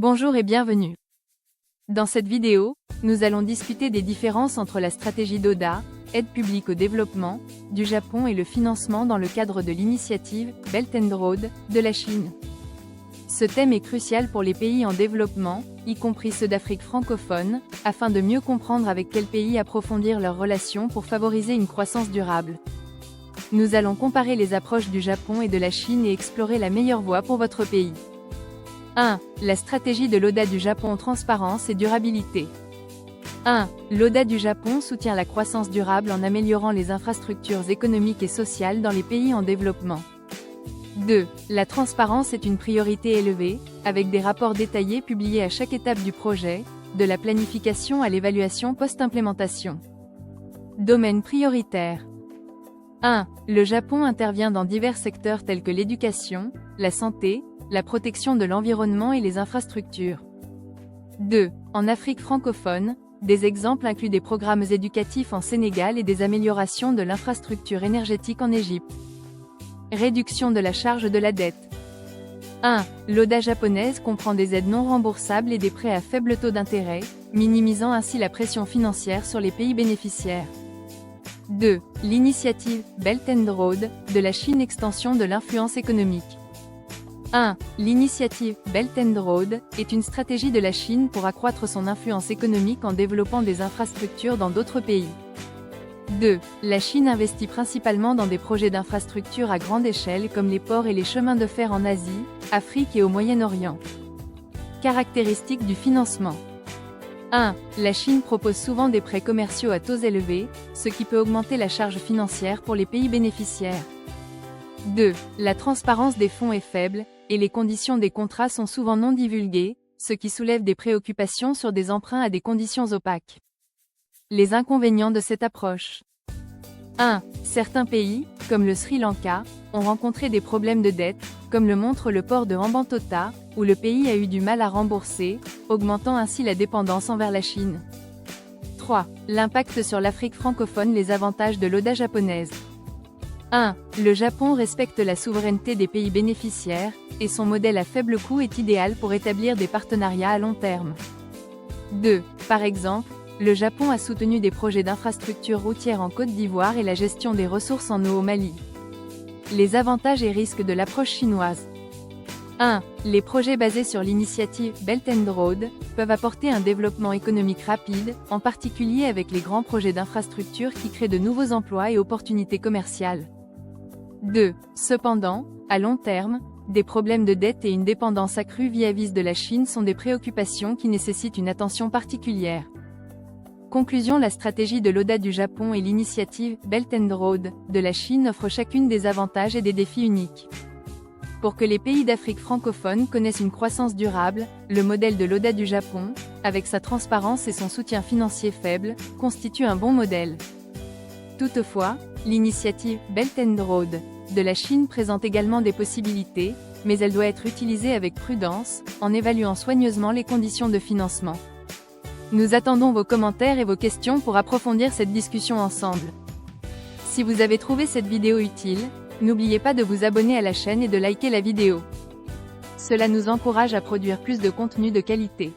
Bonjour et bienvenue. Dans cette vidéo, nous allons discuter des différences entre la stratégie d'ODA, aide publique au développement, du Japon et le financement dans le cadre de l'initiative Belt and Road de la Chine. Ce thème est crucial pour les pays en développement, y compris ceux d'Afrique francophone, afin de mieux comprendre avec quels pays approfondir leurs relations pour favoriser une croissance durable. Nous allons comparer les approches du Japon et de la Chine et explorer la meilleure voie pour votre pays. 1. La stratégie de l'ODA du Japon: transparence et durabilité. 1. L'ODA du Japon soutient la croissance durable en améliorant les infrastructures économiques et sociales dans les pays en développement. 2. La transparence est une priorité élevée, avec des rapports détaillés publiés à chaque étape du projet, de la planification à l'évaluation post-implémentation. Domaines prioritaires. 1. Le Japon intervient dans divers secteurs tels que l'éducation, la santé, la protection de l'environnement et les infrastructures. 2. En Afrique francophone, des exemples incluent des programmes éducatifs en Sénégal et des améliorations de l'infrastructure énergétique en Égypte. Réduction de la charge de la dette. 1. L'ODA japonaise comprend des aides non remboursables et des prêts à faible taux d'intérêt, minimisant ainsi la pression financière sur les pays bénéficiaires. 2. L'initiative Belt and Road de la Chine: extension de l'influence économique. 1. L'initiative Belt and Road est une stratégie de la Chine pour accroître son influence économique en développant des infrastructures dans d'autres pays. 2. La Chine investit principalement dans des projets d'infrastructures à grande échelle comme les ports et les chemins de fer en Asie, Afrique et au Moyen-Orient. Caractéristiques du financement. 1. La Chine propose souvent des prêts commerciaux à taux élevés, ce qui peut augmenter la charge financière pour les pays bénéficiaires. 2. La transparence des fonds est faible, et les conditions des contrats sont souvent non divulguées, ce qui soulève des préoccupations sur des emprunts à des conditions opaques. Les inconvénients de cette approche. 1. Certains pays, comme le Sri Lanka, ont rencontré des problèmes de dette, comme le montre le port de Hambantota, où le pays a eu du mal à rembourser, augmentant ainsi la dépendance envers la Chine. 3. L'impact sur l'Afrique francophone. Les avantages de l'ODA japonaise. 1. Le Japon respecte la souveraineté des pays bénéficiaires, et son modèle à faible coût est idéal pour établir des partenariats à long terme. 2. Par exemple, le Japon a soutenu des projets d'infrastructures routières en Côte d'Ivoire et la gestion des ressources en eau au Mali. Les avantages et risques de l'approche chinoise. 1. Les projets basés sur l'initiative Belt and Road peuvent apporter un développement économique rapide, en particulier avec les grands projets d'infrastructures qui créent de nouveaux emplois et opportunités commerciales. 2. Cependant, à long terme, des problèmes de dette et une dépendance accrue vis-à-vis de la Chine sont des préoccupations qui nécessitent une attention particulière. Conclusion: la stratégie de l'ODA du Japon et l'initiative Belt and Road de la Chine offrent chacune des avantages et des défis uniques. Pour que les pays d'Afrique francophone connaissent une croissance durable, le modèle de l'ODA du Japon, avec sa transparence et son soutien financier faible, constitue un bon modèle. Toutefois, l'initiative Belt and Road de la Chine présente également des possibilités, mais elle doit être utilisée avec prudence, en évaluant soigneusement les conditions de financement. Nous attendons vos commentaires et vos questions pour approfondir cette discussion ensemble. Si vous avez trouvé cette vidéo utile, n'oubliez pas de vous abonner à la chaîne et de liker la vidéo. Cela nous encourage à produire plus de contenu de qualité.